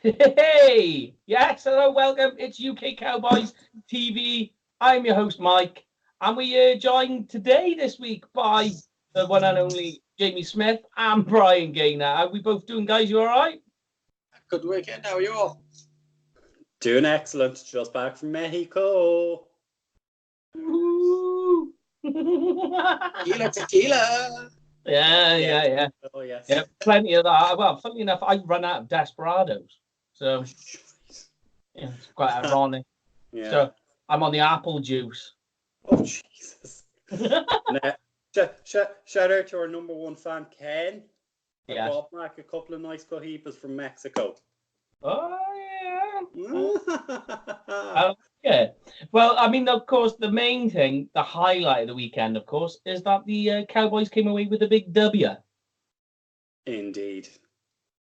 Hey! Yes, hello, welcome. It's UK Cowboys TV. I'm your host, Mike. And we are joined this week, by the one and only Jamie Smith and Brian Gaynor. How are we both doing, guys? You all right? Good weekend. How are you all? Doing excellent. Just back from Mexico. Woo! Tequila. Yeah. Oh, yes. Yeah, plenty of that. Well, funny enough, I run out of Desperados. So, yeah, it's quite ironic. Yeah. So, I'm on the apple juice. Oh, Jesus. Shout out to our number one fan, Ken. Yeah. Brought back a couple of nice cohitas from Mexico. Oh, yeah. Yeah. Well, I mean, of course, the main thing, the highlight of the weekend, of course, is that the Cowboys came away with a big W. Indeed.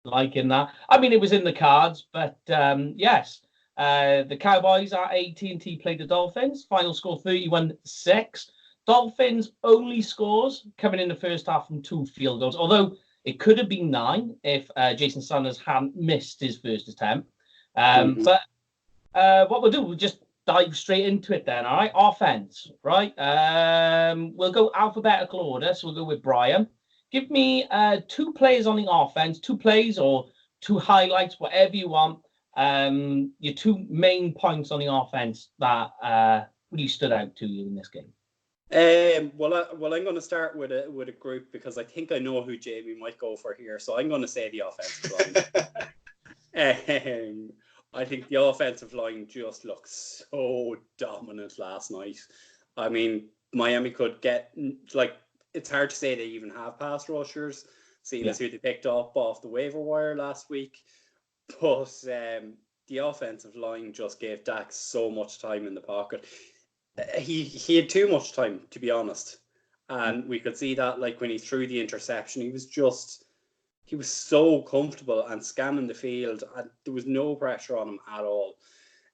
Liking that. I mean, it was in the cards, but yes. The Cowboys at AT&T played the Dolphins. Final score 31-6. Dolphins only scores coming in the first half from 2 field goals, although it could have been 9 if Jason Sanders hadn't missed his first attempt. But what we'll do, we'll just dive straight into it then, all right? Offense, right? We'll go alphabetical order, so we'll go with Brian. Give me 2 players on the offense, 2 plays or 2 highlights, whatever you want. Your 2 main points on the offense that really stood out to you in this game. Well, I'm going to start with a group because I think I know who Jamie might go for here. So I'm going to say the offensive line. I think the offensive line just looked so dominant last night. I mean, Miami could get, like, it's hard to say they even have pass rushers, seeing as who they picked up off the waiver wire last week. But the offensive line just gave Dak so much time in the pocket. He had too much time, to be honest. And we could see that, like, when he threw the interception, he was so comfortable and scanning the field, and there was no pressure on him at all.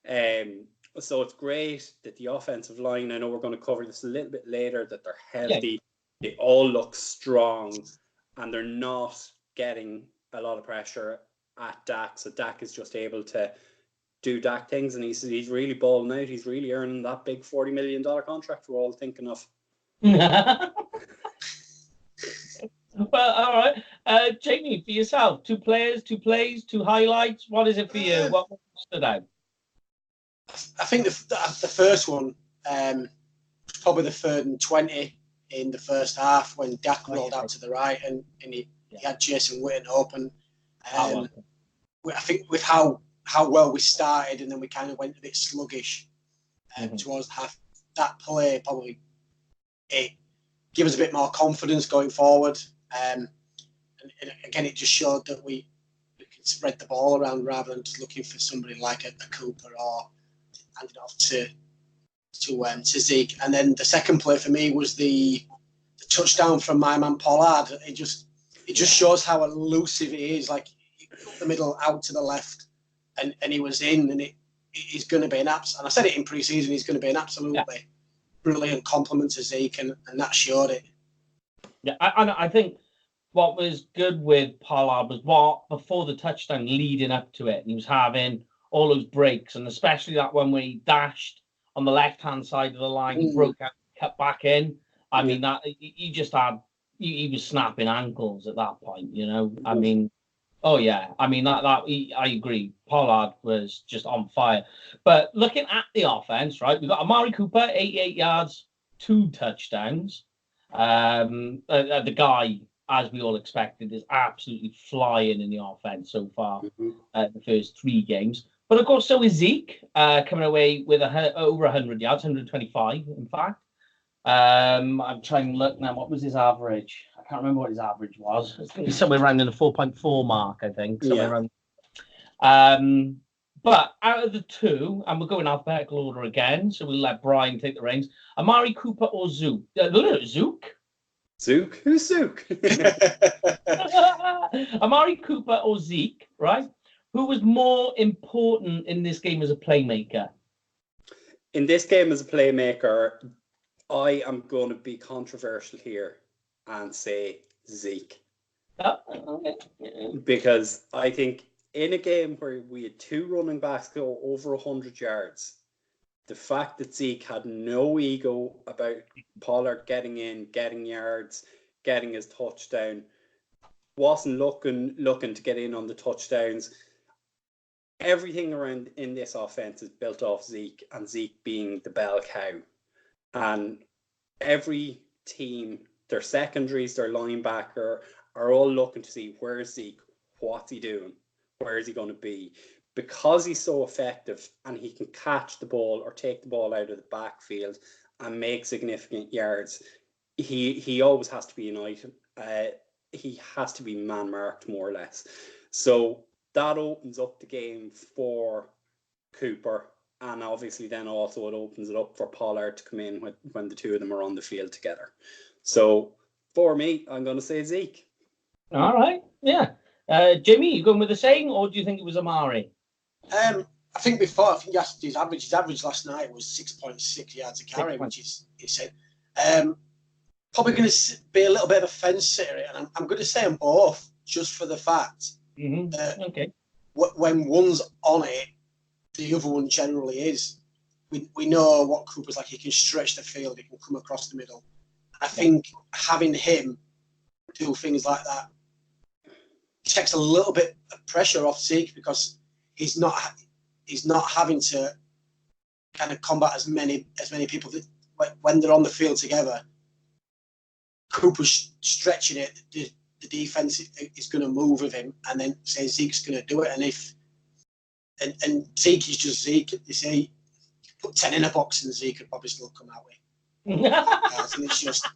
So it's great that the offensive line, I know we're going to cover this a little bit later, that they're healthy. Yeah. They all look strong, and they're not getting a lot of pressure at Dak. So Dak is just able to do Dak things, and he's really balling out. He's really earning that big $40 million contract we're all thinking of. Well, all right. Jamie, for yourself, 2 players, 2 plays, 2 highlights. What is it for you? What stood out? I think the first one was probably the 3rd and 20 in the first half when Dak rolled out to the right and he had Jason Witten open. I think with how well we started and then we kind of went a bit sluggish towards the half, that play probably give us a bit more confidence going forward. And again, it just showed that we can spread the ball around rather than just looking for somebody like a Cooper or hand it off to Zeke. And then the second play for me was the touchdown from my man Pollard. It just shows how elusive he is. Like, the middle out to the left, and he was in, and he's going to be an abs. And I said it in pre-season, he's going to be an absolutely brilliant compliment to Zeke, and that showed it. Yeah, I think what was good with Pollard was before the touchdown, leading up to it, and he was having all those breaks, and especially that one where he dashed on the left-hand side of the line, he broke out, cut back in. I mean, that he just had, he was snapping ankles at that point, you know. I mean, oh yeah, I mean I agree. Pollard was just on fire. But looking at the offense, right, we've got Amari Cooper, 88 yards, 2 touchdowns. The guy, as we all expected, is absolutely flying in the offense so far. The first 3 games, but of course, so is Zeke, coming away with over 100 yards, 125, in fact. I'm trying to look now. What was his average? I can't remember what his average was. I think it's somewhere around in the 4.4 mark, I think. Somewhere around. But out of the 2, and we're going alphabetical order again, so we'll let Brian take the reins. Amari Cooper or Zook? Zook? Zook? Who's Zook? Amari Cooper or Zeke, right? Who was more important in this game as a playmaker? In this game as a playmaker, I am going to be controversial here and say Zeke. Oh, okay. Because I think in a game where we had 2 running backs go over 100 yards, the fact that Zeke had no ego about Pollard getting in, getting yards, getting his touchdown, wasn't looking to get in on the touchdowns. Everything around in this offense is built off Zeke, and Zeke being the bell cow. And every team, their secondaries, their linebacker, are all looking to see where's Zeke, what's he doing, where is he going to be. Because he's so effective and he can catch the ball or take the ball out of the backfield and make significant yards, he always has to be an item. He has to be man-marked, more or less. So that opens up the game for Cooper. And obviously then also it opens it up for Pollard to come in when the two of them are on the field together. So for me, I'm going to say Zeke. All right. Yeah. Jimmy, you going with the same, or do you think it was Amari? I think his average last night was 6.6 yards a carry, which is insane. Probably going to be a little bit of a fence sitter, and I'm going to say them both just for the fact that when one's on it, the other one generally is. We know what Cooper's like. He can stretch the field. He can come across the middle. I think having him do things like that takes a little bit of pressure off Zeke, because he's not having to kind of combat as many people that, when they're on the field together. Cooper's stretching it. The defense is going to move with him, and then say Zeke's going to do it. And Zeke is just Zeke. They say put 10 in a box and Zeke could probably still come out with. And it's just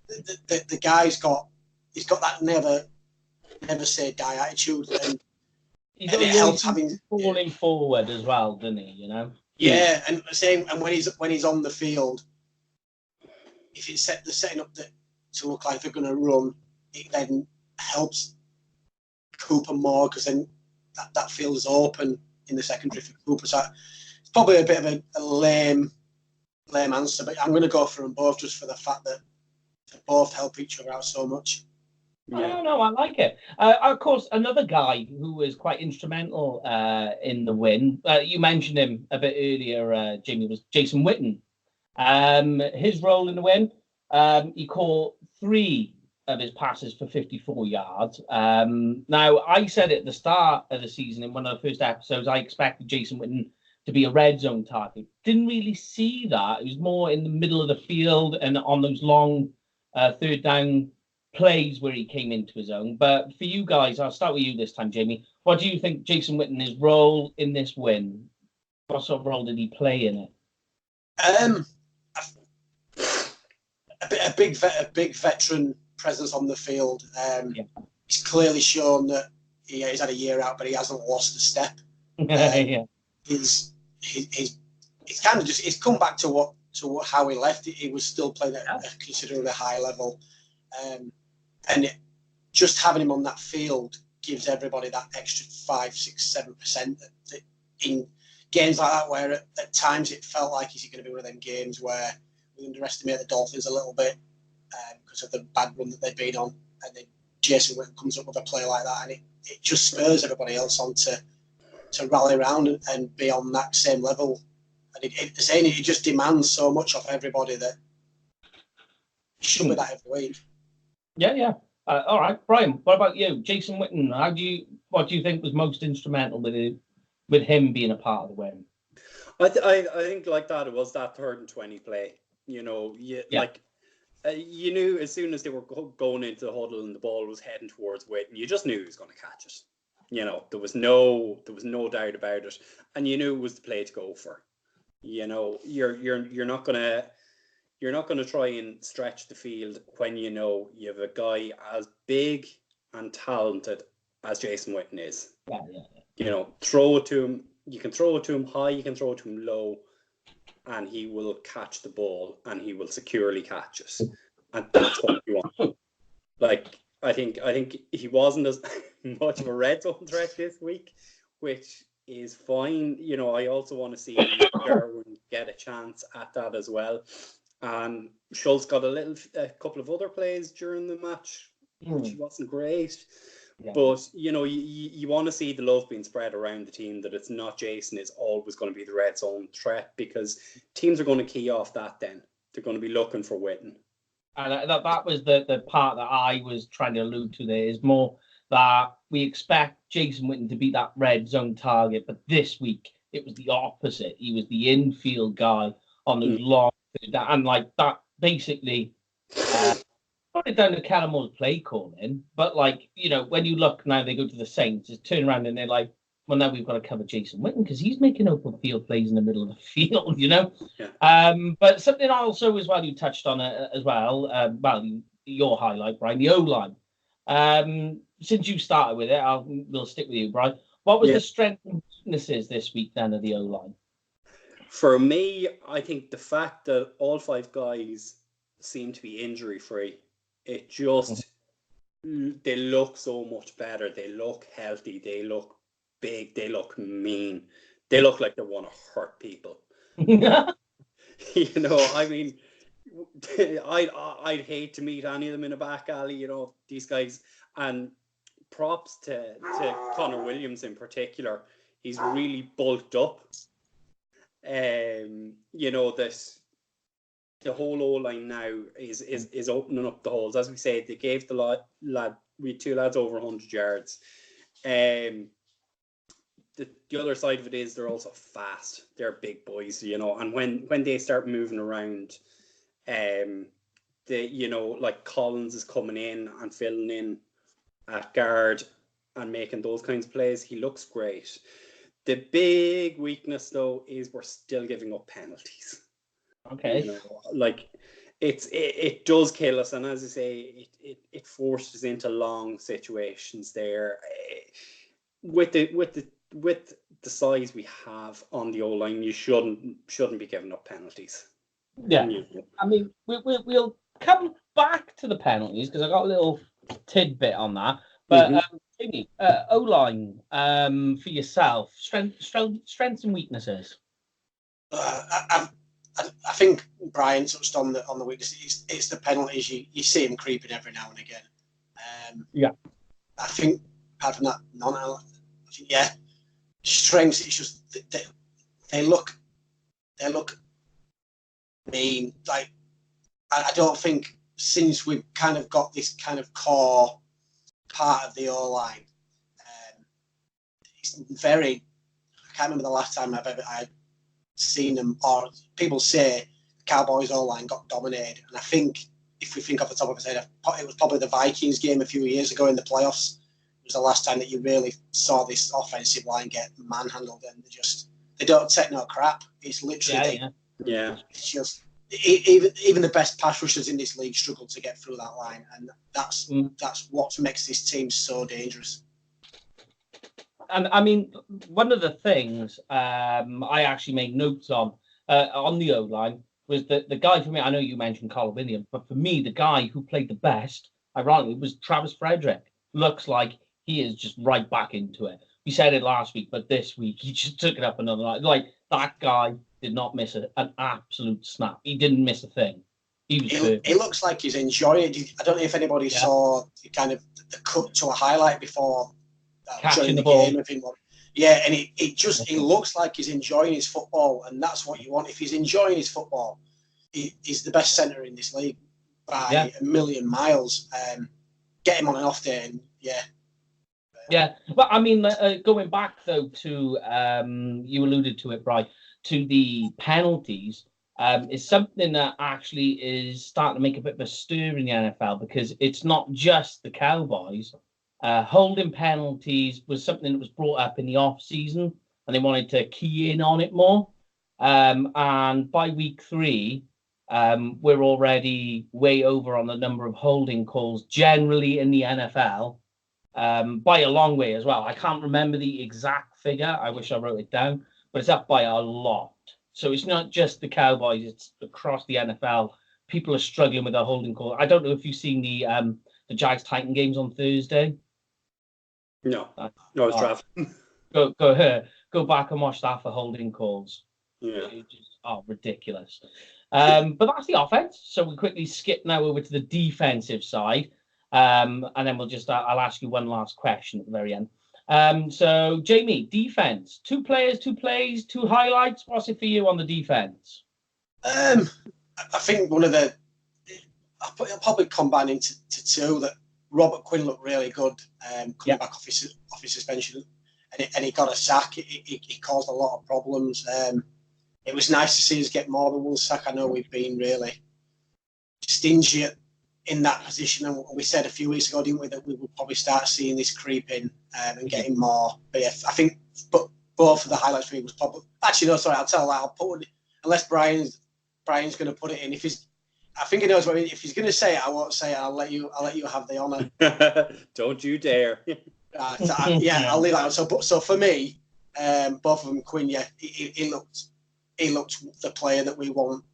the guy's got that never say die attitude, and it helps having falling forward as well, doesn't he? You know. Yeah, and same. And when he's on the field, if it's setting up to look like they're going to run, it then helps Cooper more, because then that field is open in the secondary for Cooper. So it's probably a bit of a lame answer, but I'm going to go for them both just for the fact that they both help each other out so much. Yeah. No, I like it. Of course, another guy who was quite instrumental in the win, you mentioned him a bit earlier, Jimmy, was Jason Witten. His role in the win, he caught 3 of his passes for 54 yards. Now, I said at the start of the season, in one of the first episodes, I expected Jason Witten to be a red zone target. Didn't really see that. It was more in the middle of the field and on those long third down plays where he came into his own. But for you guys, I'll start with you this time, Jamie. What do you think Jason Witten, his role in this win? What sort of role did he play in it? A big veteran presence on the field. He's clearly shown that he's had a year out, but he hasn't lost a step. He's kind of just he's come back to how he left. He was still playing at a considerably high level, and just having him on that field gives everybody that extra 5, 6, 7% that in games like that, where at times it felt like, is it going to be one of them games where we underestimate the Dolphins a little bit because of the bad run that they've been on, and then Jason Witten comes up with a play like that, and it just spurs everybody else on to rally around and be on that same level. And it just demands so much of everybody that it should be that every week. Yeah. All right, Brian, what about you? Jason Witten, what do you think was most instrumental with him being a part of the win? I think like that, it was that 3rd and 20 play. You know, you knew as soon as they were going into the huddle and the ball was heading towards Witten, you just knew he was going to catch it. You know, there was no doubt about it, and you knew it was the play to go for. You know, you're not gonna try and stretch the field when you know you have a guy as big and talented as Jason Witten is. Yeah. You know, throw it to him. You can throw it to him high, you can throw it to him low, and he will catch the ball, and he will securely catch it. And that's what you want. Like, I think he wasn't as much of a red zone threat this week, which is fine. You know, I also want to see Darwin get a chance at that as well. And Schultz got a couple of other plays during the match, which wasn't great. Yeah. But, you want to see the love being spread around the team, that it's not Jason is always going to be the red zone threat, because teams are going to key off that then. They're going to be looking for Witten. And that was the part that I was trying to allude to there, is more that we expect Jason Witten to be that red zone target, but this week it was the opposite. He was the infield guy on those long, and like that basically put it down to Kellen Moore's play calling. But like, when you look now, they go to the Saints, just turn around and they're like, well, now we've got to cover Jason Witten because he's making open field plays in the middle of the field, Yeah. But something also as well you touched on as well, your highlight, Brian, the O-line. Since you started with it, we'll stick with you, Brian. What was the strengths and weaknesses this week then of the O-line? For me, I think the fact that all 5 guys seem to be injury-free, it just, they look so much better. They look healthy. They look big. They look mean. They look like they want to hurt people. I mean, I'd hate to meet any of them in a back alley, these guys. And props to Connor Williams in particular. He's really bulked up. The whole O-line now is opening up the holes. As we said, they gave the lad, we had 2 lads over 100 yards. The other side of it is they're also fast. They're big boys, and when they start moving around, like Collins is coming in and filling in at guard and making those kinds of plays. He looks great. The big weakness, though, is we're still giving up penalties. Okay. It does kill us, and as I say, it forces into long situations there. With the size we have on the O-line, you shouldn't be giving up penalties. Yeah, I mean, we'll come back to the penalties because I got a little tidbit on that. But O-line, for yourself, strengths and weaknesses. I think Brian touched on the weaknesses. It's the penalties. You see them creeping every now and again. I think apart from that, strengths. It's just they look mean. Like I don't think since we've kind of got this kind of core part of the O-line, it's very. I can't remember the last time I've seen them, or people say the Cowboys O-line got dominated, and I think if we think off the top of our head, it was probably the Vikings game a few years ago in the playoffs. It was the last time that you really saw this offensive line get manhandled, and they don't take no crap. It's literally It's just even the best pass rushers in this league struggle to get through that line, and that's what makes this team so dangerous. And I mean, one of the things I actually made notes on the O-line was that the guy for me, I know you mentioned Carl Williams, but for me, the guy who played the best, ironically, was Travis Frederick. Looks like he is just right back into it. We said it last week, but this week he just took it up another night. Like, that guy did not miss an absolute snap. He didn't miss a thing. He looks like he's enjoying it. I don't know if anybody saw kind of the cut to a highlight before catching the ball. Game of him. Yeah, and he looks like he's enjoying his football, and that's what you want. If he's enjoying his football, he's the best centre in this league by a million miles. Get him on an off day, and Yeah, but I mean, going back though to you alluded to it, Brian, to the penalties, is something that actually is starting to make a bit of a stir in the NFL, because it's not just the Cowboys. Holding penalties was something that was brought up in the off season, and they wanted to key in on it more. And by week 3, we're already way over on the number of holding calls generally in the NFL, by a long way as well. I can't remember the exact figure. I wish I wrote it down, but it's up by a lot. So it's not just the Cowboys; it's across the NFL. People are struggling with their holding call. I don't know if you've seen the Jags-Titan games on Thursday. No, it's traveling. Go back and watch that for holding calls. Yeah, ridiculous. But that's the offense. So we quickly skip now over to the defensive side. And then I'll ask you one last question at the very end. So, Jamie, defense. 2 players, 2 plays, 2 highlights. What's it for you on the defense? I think I'll probably combine into 2 that Robert Quinn looked really good coming back off his suspension, and he got a sack. He caused a lot of problems. It was nice to see us get more than 1 sack. I know we've been really stingy in that position, and we said a few weeks ago, didn't we, that we would probably start seeing this creep in and getting more. But yeah, I think both of the highlights for me was probably actually no, sorry, I'll tell that. I'll put it, unless Brian's going to put it in. I think he knows what I mean. If he's going to say it, I won't say it. I'll let you have the honour. Don't you dare. I'll leave that out. So for me, both of them, Quinn, he looked the player that we want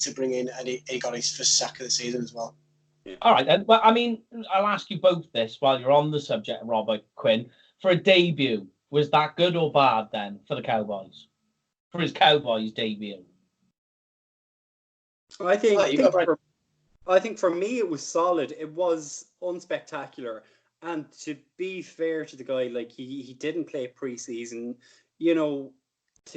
to bring in, and he got his first sack of the season as well. Yeah. All right, then. Well, I mean, I'll ask you both this while you're on the subject of Robert Quinn. For a debut, was that good or bad then for the Cowboys? For his Cowboys debut? I think for me it was solid. It was unspectacular. And to be fair to the guy, like he didn't play preseason, to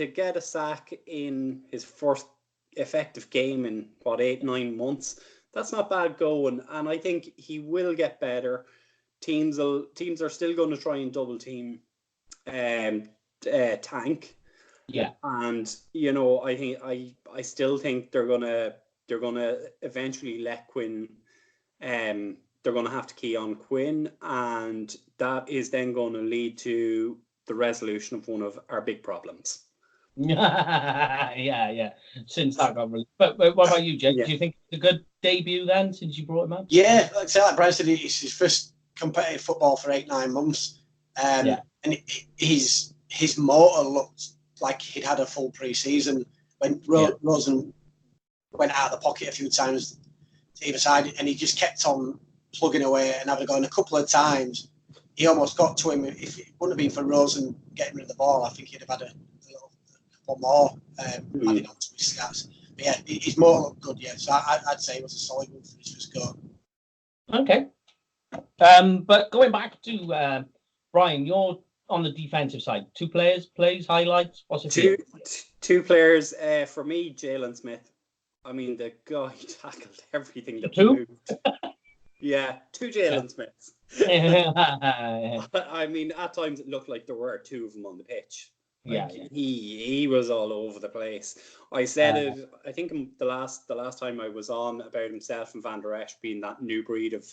get a sack in his first effective game in 8-9 months, that's not bad going. And I think he will get better. Teams are still going to try and double team Tank. Yeah. And I still think they're gonna eventually let Quinn. They're going to have to key on Quinn, and that is then going to lead to the resolution of one of our big problems. Yeah. Since that got released. But what about you, Jake? Yeah. Do you think it's a good debut then, since you brought him up? Yeah, like Brian said, it's his first competitive football for 8-9 months. And his motor looked like he'd had a full pre-season. When Rosen went out of the pocket a few times to either side, and he just kept on plugging away and having a go. And a couple of times, he almost got to him. If it wouldn't have been for Rosen getting rid of the ball, I think he'd have had a couple more added on to his stats. But yeah, his motor looked good, yeah. So I'd say it was a solid one for his first go. Okay. But going back to Brian, you're on the defensive side. 2 players, plays, highlights. What's it? Two players for me. Jalen Smith. I mean, the guy tackled everything that moved. Yeah, 2 Jalen Smiths. I mean, at times it looked like there were 2 of them on the pitch. He was all over the place. I said it. I think the last time I was on about himself and Van Der Esch being that new breed of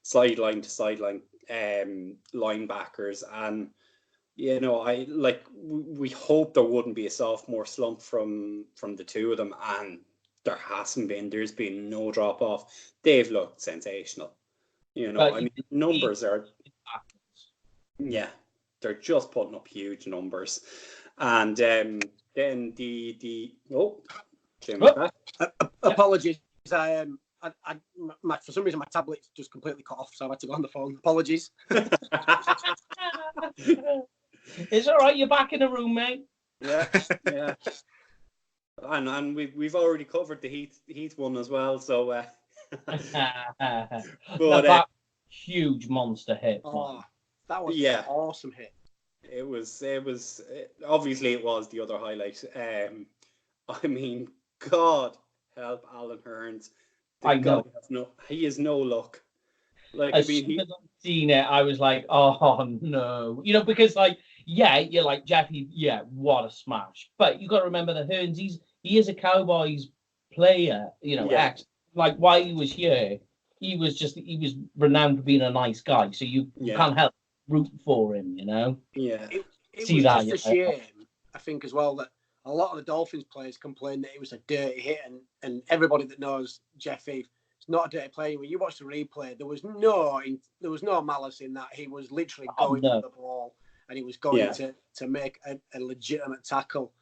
sideline to sideline linebackers, and we hope there wouldn't be a sophomore slump from the 2 of them, and there hasn't been. There's been no drop off. They've looked sensational. I mean, numbers are. Yeah, they're just putting up huge numbers, and then apologies. I for some reason my tablet just completely cut off, so I had to go on the phone. Apologies. It's all right. You're back in the room, mate. Yeah. And we've already covered the Heath one as well, so. But that huge monster hit. Oh, that was an awesome hit. It was obviously it was the other highlight. I mean, God help Alan Hearns. I know. He has no luck. Like, as soon as I've seen it, I was like, oh no. Because you're like, Jeffy, what a smash. But you got to remember that Hearns, he is a Cowboys player, like while he was here, he was renowned for being a nice guy. So you can't help root for him, Yeah. It was just a shame, I think, as well, that a lot of the Dolphins players complained that it was a dirty hit, and everybody that knows Jeffy, it's not a dirty play. When you watch the replay, there was no malice in that. He was literally going for the ball, and he was going to make a legitimate tackle.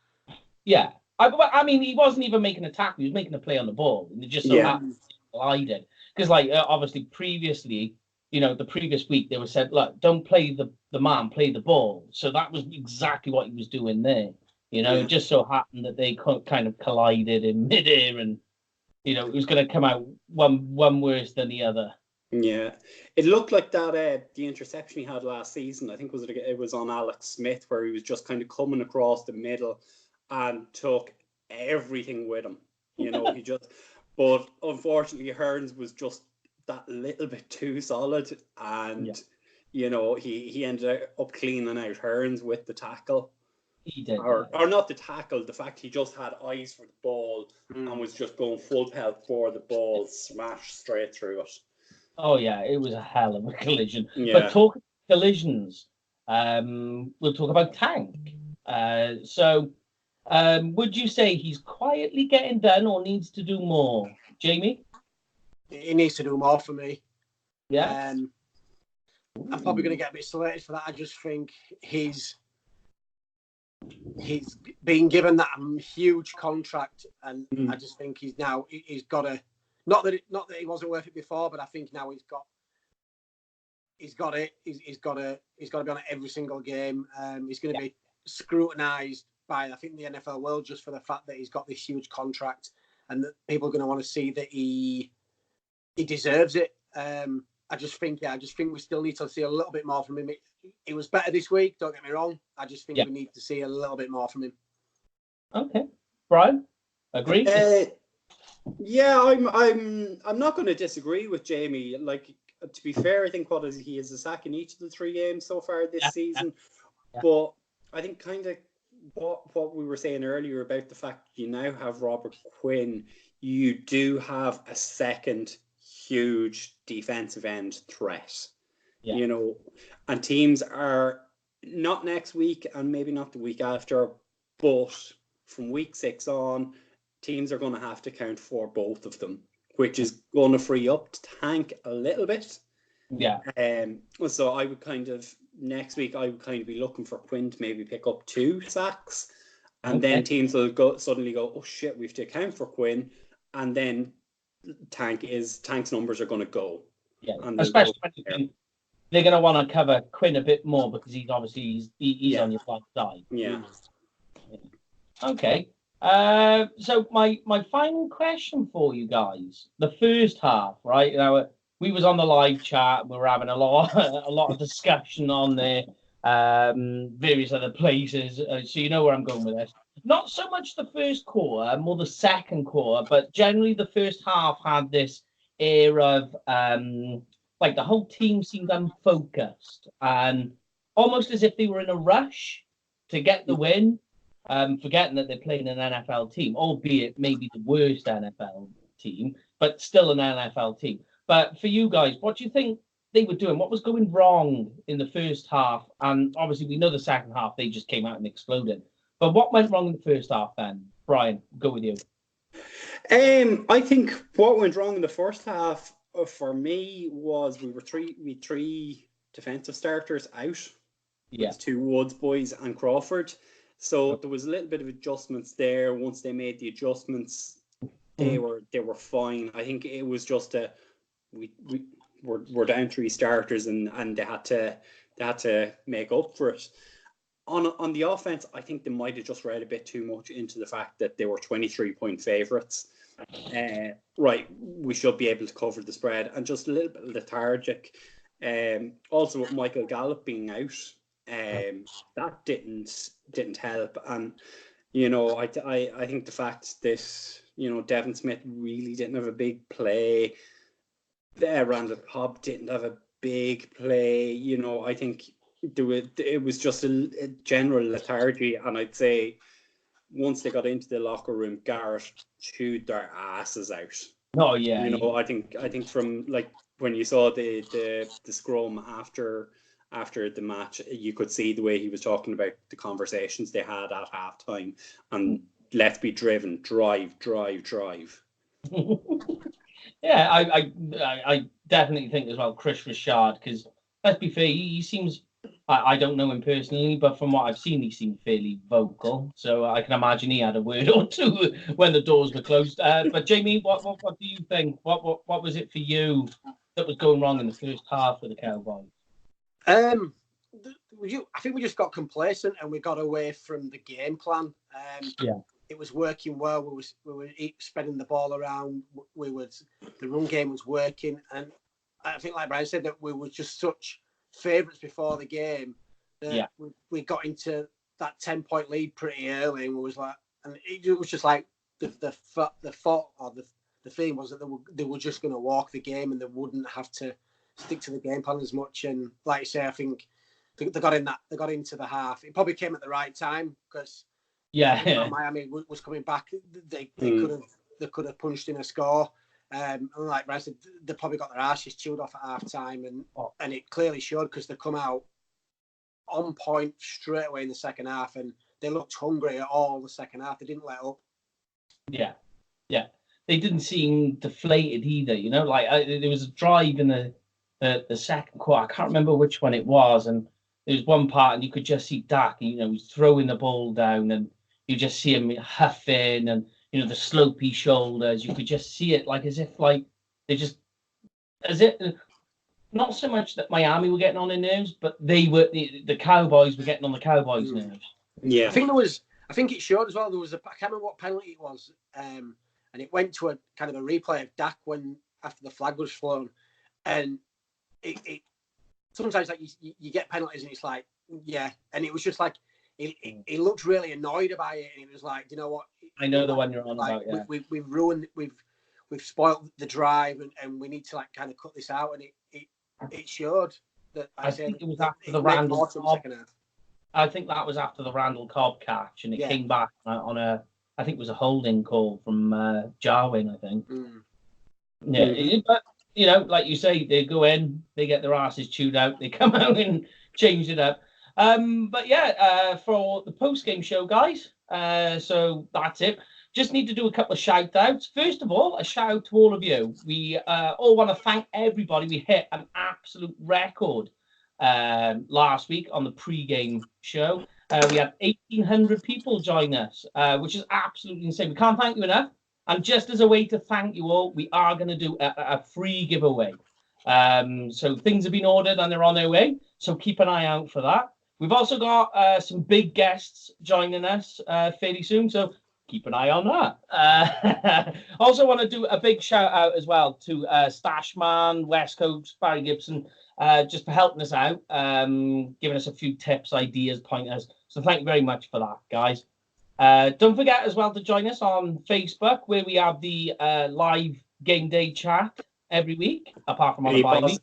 Yeah. I mean, he wasn't even making a tackle. He was making a play on the ball. And it just so happened to collided. Because, obviously, previously, the previous week, they were said, look, don't play the man, play the ball. So that was exactly what he was doing there. It just so happened that they kind of collided in midair, and, it was going to come out one worse than the other. Yeah, it looked like that. The interception he had last season, I think it was on Alex Smith, where he was just kind of coming across the middle and took everything with him. He just. But unfortunately, Hearns was just that little bit too solid, and he ended up cleaning out Hearns with the tackle. He did, or not the tackle. The fact he just had eyes for the ball and was just going full pelt for the ball, smashed straight through it. Oh yeah, it was a hell of a collision. Yeah. But talking collisions, we'll talk about Tank. So would you say he's quietly getting done or needs to do more? Jamie? He needs to do more for me. Yeah. I'm probably going to get a bit slated for that. I just think he's been given that huge contract, and I just think he's got to. Not that he wasn't worth it before, but I think now he's got it. He's got to be on it every single game. He's going to be scrutinised by, I think, the NFL world just for the fact that he's got this huge contract, and that people are going to want to see that he deserves it. I just think we still need to see a little bit more from him. It was better this week. Don't get me wrong. I just think we need to see a little bit more from him. Okay, Brian, agree? Yeah, I'm not going to disagree with Jamie. Like, to be fair, I think he has a sack in each of the 3 games so far this season. Yeah. But I think kind of what we were saying earlier about the fact you now have Robert Quinn, you do have a second huge defensive end threat. Yeah. And teams are not next week and maybe not the week after, but from week 6 on, teams are going to have to count for both of them, which is going to free up Tank a little bit. Yeah. So I would next week be looking for Quinn to maybe pick up 2 sacks, and then teams will suddenly go, oh shit, we have to account for Quinn, and then Tank's numbers are going to go. Yeah, especially when they're going to want to cover Quinn a bit more because he's obviously he's on your side. Yeah. Okay. So my final question for you guys: the first half, right? We was on the live chat. We were having a lot of discussion on there, various other places. So you know where I'm going with this. Not so much the first quarter, more the second quarter, but generally the first half had this air of like the whole team seemed unfocused and almost as if they were in a rush to get the win. Forgetting that they're playing an NFL team, albeit maybe the worst NFL team, but still an NFL team. But for you guys, what do you think they were doing? What was going wrong in the first half? And obviously, we know the second half, they just came out and exploded. But what went wrong in the first half then? Brian, go with you. I think what went wrong in the first half for me was we had 3 defensive starters out. Yeah. 2 Woods boys and Crawford. So there was a little bit of adjustments there. Once they made the adjustments, they were fine. I think it was just we're down 3 starters and they had to make up for it. On the offense, I think they might have just read a bit too much into the fact that they were 23-point favourites. Right, we should be able to cover the spread, and just a little bit lethargic. Also with Michael Gallup being out. That didn't help, and I think the fact that Devin Smith really didn't have a big play, Randall Cobb didn't have a big play. I think it was just a general lethargy, and I'd say once they got into the locker room, Garrett chewed their asses out. Oh yeah, I think from like when you saw the scrum after the match, you could see the way he was talking about the conversations they had at halftime and let's be driven, drive. Yeah, I definitely think as well, Chris Richard, because let's be fair, he seems, I don't know him personally, but from what I've seen, he seemed fairly vocal. So I can imagine he had a word or two when the doors were closed. But Jamie, what do you think? What was it for you that was going wrong in the first half of the Cowboys? I think we just got complacent and we got away from the game plan. It was working well. We were spreading the ball around. The run game was working, and I think, like Brian said, that we were just such favourites before the game that we got into that 10-point lead pretty early, and was like, and it was just like the thought or the feeling was that they were just going to walk the game and they wouldn't have to stick to the game plan as much. And like you say, I think they got into the half. It probably came at the right time because Miami was coming back. They could have punched in a score. And like Brian said, they probably got their asses chewed off at half time, and it clearly showed because they come out on point straight away in the second half, and they looked hungry at all the second half. They didn't let up. Yeah. They didn't seem deflated either. You know, like there was a drive in the second quarter. I can't remember which one it was, and there was one part, and you could just see Dak. You know, he's throwing the ball down, and you just see him huffing, and you know the slopey shoulders. You could just see it, like as if like they just not so much that Miami were getting on their nerves, but the Cowboys were getting on the Cowboys' nerves. Yeah, I think it showed as well. There was I can't remember what penalty it was, and it went to a kind of a replay of Dak after the flag was flown, and it sometimes like you get penalties and it's like and it was just like he looked really annoyed about it, and he was like, you know what? I know the one you're on like, about. Yeah, we've ruined, we've spoiled the drive, and we need to like kind of cut this out, and it showed that. I think it was after the Randall Cobb. I think that was after the Randall Cobb catch, and it came back on I think it was a holding call from Jarwin, I think. But you know, like you say, they go in, they get their asses chewed out, they come out and change it up. But for the post-game show, guys, so that's it. Just need to do a couple of shout-outs. First of all, a shout-out to all of you. We all want to thank everybody. We hit an absolute record last week on the pre-game show. We had 1,800 people join us, which is absolutely insane. We can't thank you enough. And just as a way to thank you all, we are going to do a free giveaway. So things have been ordered and they're on their way. So keep an eye out for that. We've also got some big guests joining us fairly soon. So keep an eye on that. Also want to do a big shout out as well to Stashman, West Coast, Barry Gibson, just for helping us out, giving us a few tips, ideas, pointers. So thank you very much for that, guys. Don't forget as well to join us on Facebook, where we have the live game day chat every week, apart from on the bye week.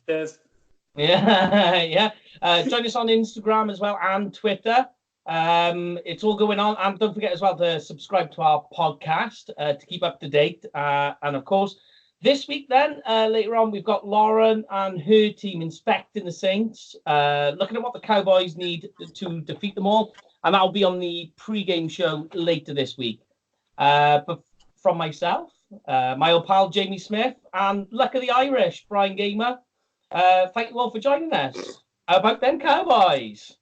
Yeah. Join us on Instagram as well and Twitter. It's all going on. And don't forget as well to subscribe to our podcast to keep up to date. And of course, this week then, later on, we've got Lauren and her team inspecting the Saints, looking at what the Cowboys need to defeat them all. And that'll be on the pre-game show later this week. But from myself, my old pal Jamie Smith, and Luck of the Irish, Brian Gamer, thank you all for joining us. How about them Cowboys?